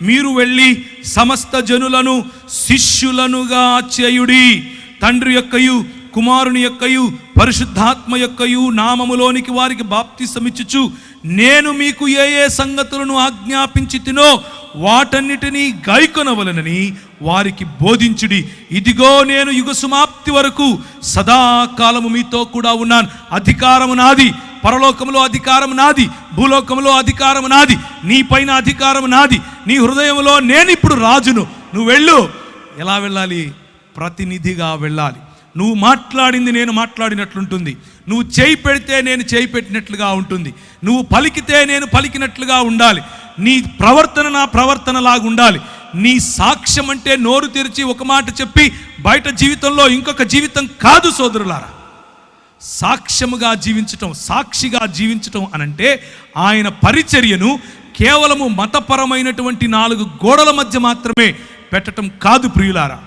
మీరు వెళ్ళి సమస్త జనులను శిష్యులనుగా చేయుడి. తండ్రి యొక్కయు కుమారుని యొక్కయు పరిశుద్ధాత్మ యొక్కయు నామములోనికి వారికి బాప్తిసమిచ్చుచు నేను మీకు ఏ ఏ సంగతులను ఆజ్ఞాపించి తినో వాటన్నిటినీ గైకొనవలనని వారికి బోధించుడి. ఇదిగో నేను యుగ సమాప్తి వరకు సదాకాలము మీతో కూడా ఉన్నాను. అధికారము నాది, పరలోకములో అధికారం నాది, భూలోకములో అధికారం నాది, నీ పైన అధికారం నాది, నీ హృదయంలో నేను ఇప్పుడు రాజును. నువ్వు వెళ్ళు. ఎలా వెళ్ళాలి? ప్రతినిధిగా వెళ్ళాలి. నువ్వు మాట్లాడింది నేను మాట్లాడినట్లుంటుంది, నువ్వు చేయి పెడితే నేను చేయి పెట్టినట్లుగా ఉంటుంది, నువ్వు పలికితే నేను పలికినట్లుగా ఉండాలి, నీ ప్రవర్తన నా ప్రవర్తనలాగా ఉండాలి. నీ సాక్ష్యం అంటే నోరు తెరిచి ఒక మాట చెప్పి బయట జీవితంలో ఇంకొక జీవితం కాదు సోదరులారా. సాక్ష్యముగా జీవించటం, సాక్షిగా జీవించటం అనంటే ఆయన పరిచర్యను కేవలము మతపరమైనటువంటి 4 గోడల మధ్య మాత్రమే పెట్టడం కాదు ప్రియులారా.